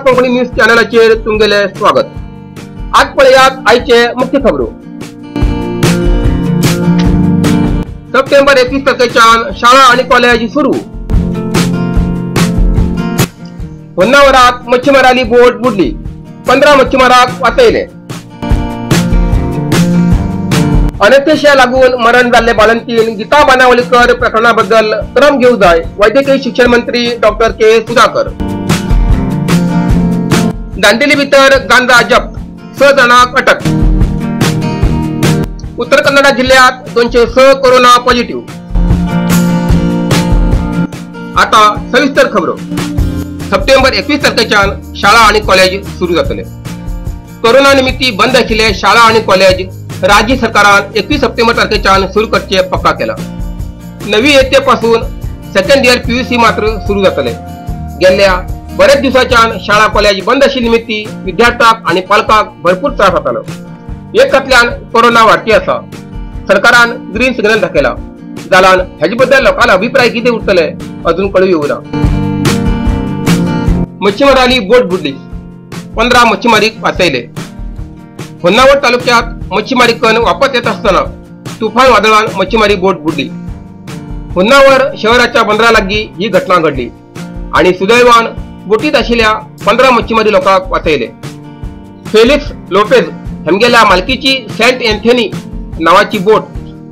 Konkani news चॅनलाचेर तुमगेले स्वागत। आज पळयात आयचे मुख्य खबरो। सप्टेंबर 21 तारखेच्यान शाळा आणि कॉलेज सुरू। होन्नावरात मच्छीमाराली बोट बुडली, 15 मच्छीमाराक वाचयले। अनेस्थेशिया लागून मरण जाल्ले बाळंतीण गीता बानावलीकर प्रकरणाबद्दल क्रम घेऊ जाय, वैद्यकीय शिक्षण मंत्री डॉक्टर के सुधाकर। दांडेली भितर गांजा जप्त, 6 जणांक अटक। उत्तर कन्नड जिल्ह्यात 206 कोरोना पॉझिटिव्ह। आता सविस्तर खबरो। सप्टेंबर 21 तारखेच्यान शाळा आणि कॉलेज सुरू जातले। कोरोना निमित्ती बंद आशिल्ले शाळा आणि कॉलेज राज्य सरकारान 21 सप्टेंबर तारखेच्यान सुरू करचे पक्का केला। नवी इयत्तेपासून सेकंड इयर PUC मात्र सुरू जातले। गेल्या बरेच दिवसाच्यान शाळा कॉलेज बंद आशिल्ले निमित्ती विद्यार्थ्यांक आणि पालकांक भरपूर त्रास जातालो। एकातल्यान कोरोना वाडटी आसा। सरकारान ग्रीन सिग्नल दाखयला, जाल्यार हेजे बद्दल लोकांचे अभिप्राय कितें उरतले अजून कळून येवना। मच्छीमाराली बोट बुडली, 15 मच्छीमारीक वाचयले। होन्नावर तालुक्यात मच्छीमारी कन वापस येत असताना तुफान वादळान मच्छीमारी बोट बुडली। होन्नावर शहराच्या बंदरा लागीं ही घटना घडली आणि सुदैवान बोटीत आशिल्ल्या 15 मच्छीमारी लोकांक वाचयले। फेलिक्स लोपेज हेमगेल्या मालकीची सेंट एंथनी नावाची बोट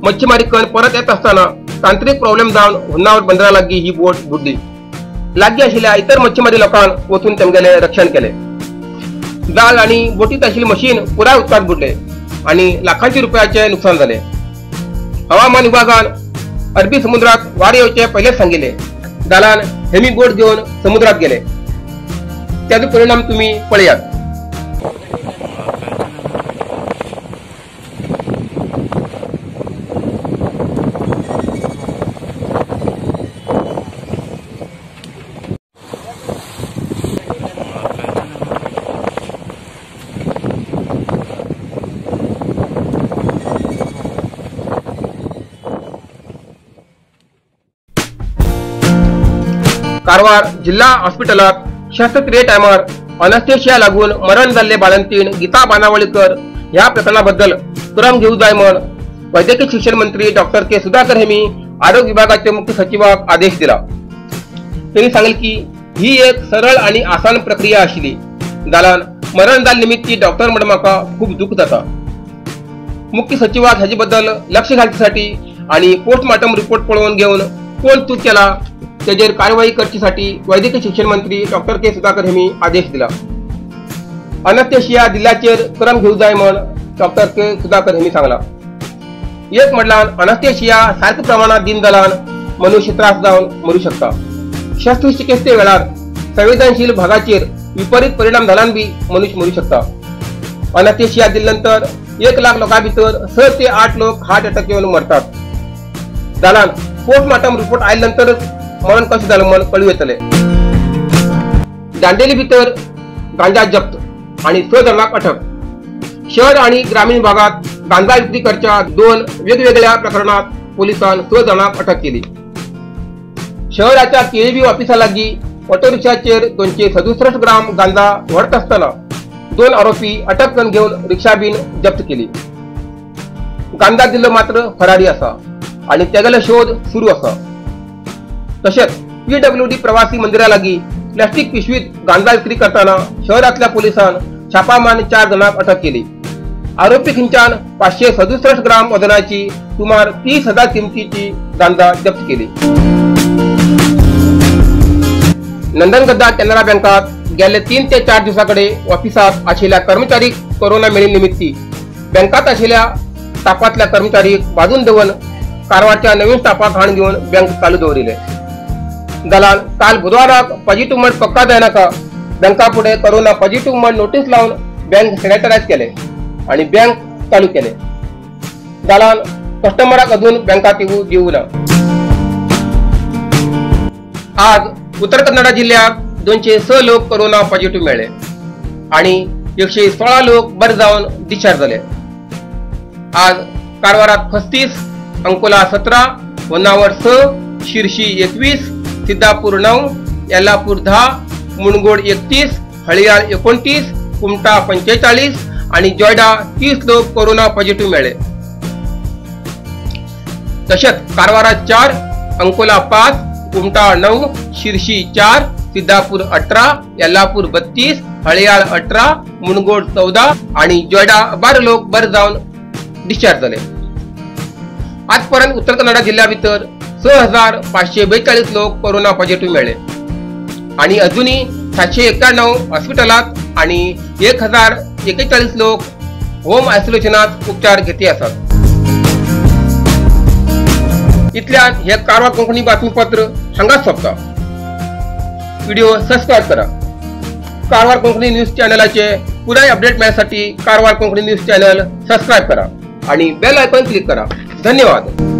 मच्छीमारी कन परत येत असताना तांत्रिक प्रॉब्लेम जावन होन्नावर बंदरा लागीं ही बोट बुडली। लागीं आशिल्ल्या इतर मच्छीमारी लोकांक वचून तेमगेले रक्षण केले। जाळ आणि बोटीत आशिल्ले मशीन पुराय उदकांत बुडले आणि लाखांची रुपयाचे नुकसान झाले। हवामान विभागान अरबी समुद्रात वार येवचे पयलेच सांगिल्ले, जाल्यार हेमी बोट घेवन समुद्रात गेले। त्याचो परिणाम तुम्ही पळयात। कारवार जिल्हा हॉस्पिटलात शस्त्रक्रिये टायमार अनेस्थेशिया लागून मरण जाल्ले बाळंतीण गीता बानावलीकर ह्या प्रकरणाबद्दल क्रम घेऊ जाय म्हण वैद्यकीय शिक्षण मंत्री डॉक्टर के सुधाकर हेमी आरोग्य विभागाचे मुख्य सचिवाक आदेश दिला। त्यांनी सांगले की ही एक सरळ आणि आसान प्रक्रिया आशिल्ली, जाल्यार मरण जाल्ले निमित्ती डॉक्टर म्हणून म्हाका खूप दुःख जाता। मुख्य सचिवाक हेजे बद्दल लक्ष घालच्यासाठी आणि पोस्टमार्टम रिपोर्ट पळोवन घेऊन कोण चूक केला तेजेर कार्यवाही करण्यासाठी वैद्यकीय शिक्षण मंत्री डॉक्टर के सुधाकर हेमी आदेश दिला। अनेस्थेशिया दिल्ल्याचेर क्रम घेऊ जाय म्हण डॉक्टर के सुधाकर हेमी सांगला। एक म्हणल्यार अनेस्थेशिया सारख्या प्रमाणात दिन जाल्यार मनुष्य त्रास जावन मरू शकता। शस्त्रचिकित्से वेळार संवेदनशील भागाचेर विपरीत परिणाम जाल्यान बी मनुष्य मरू शकता। अनेस्थेशिया दिल्यानंतर 1 लाख लोकां भितर 6 ते 8 लोक हार्ट अटॅक येवन मरतात। जाल्यार पोस्टमार्टम रिपोर्ट आयल्यानंतरच मरण कशें जालें म्हण कळून येतले। दांडेली भितर गांजा जप्त आणि 6 जणांक अटक। शहर आणि ग्रामीण भागात गांजा विक्री करच्या 2 वेगवेगळ्या प्रकरणात पोलिसांनी 6 जणांक अटक केली। शहराच्या KAB ऑफिसा लागीं ऑटो रिक्षाचेर 267 ग्राम गांजा व्हरत असताना 2 आरोपी अटक करून घेऊन रिक्षा बीन जप्त केली। गांजा दिल्लो मात्र फरारी असा आणि तेगेलो शोध सुरू असा। तसेच PWD प्रवासी मंदिरा लागीं प्लास्टिक पिशवीत गांजा विक्री करताना शहरातल्या पोलिसांनी छापा मारून 4 जणांक अटक केली। आरोपी खिंचान 567 ग्राम वजनाची सुमार 30,000 किमतीची गांजा जप्त केली। नंदनगद्दा कॅनरा बँकात गेल्या 3 ते 4 दिवसाकडे ऑफिसात आशिल्ल्या कर्मचारीक कोरोना मेळिल्ले निमित्ती बँकात आशिल्ल्या स्टाफातल्या कर्मचारीक बाजून दवरून कारवारच्या नवीन स्टाफाक हाण घेऊन बँक चालू दवरिले। जाल्यार काल बुधवाराक पॉझिटिव्ह म्हण पक्का जायनाका बँका पुढे कोरोना पॉझिटिव्ह म्हण नोटीस लावून बँक सॅनिटायझ केले आणि बँक चालू केले। जाल्यार कस्टमराक अजून बँकात येऊ दिवू ना। आज उत्तर कन्नड जिल्ह्यात 206 लोक कोरोना पॉझिटिव्ह मेळ्ळे आणि 116 लोक बरे जावन डिस्चार्ज झाले। आज कारवारात 35, अंकोला 17, होन्नावर 6, शिरशी 21, सिद्धापूर 9, येल्लापूर 10, मुणगोड 31, हळियाळ 29, कुमटा 45 आणि जोयडा 30 लोक कोरोना पॉझिटिव्ह मिळाले। तसेच कारवारात 4, अंकोला 5, कुमटा 9, शिर्शी 4, सिद्धापूर 18, यल्लापूर 32, हळियाळ 18, मुनगोड 14 आणि जोयडा 12 लोक बरे जाऊन डिस्चार्ज झाले। आजपर्यंत उत्तर कन्नड जिल्ह्याभितर 6542 लोक कोरोना पॉझिटिव्ह मिळाले आणि अजूनही 791 हॉस्पिटलात आणि 1041 लोक होम आयसोलेशनात उपचार घेते असतात। इथल्या हे कारवार कोंकणी बातमीपत्र हांगाच सोंपता। व्हिडिओ सबस्क्राईब करा। कारवार कोंकणी न्यूज चॅनलाचे पुढे अपडेट मिळण्यासाठी Karwar Konkani news channel subscribe करा आणि बेल आयकॉन क्लिक करा। धन्यवाद।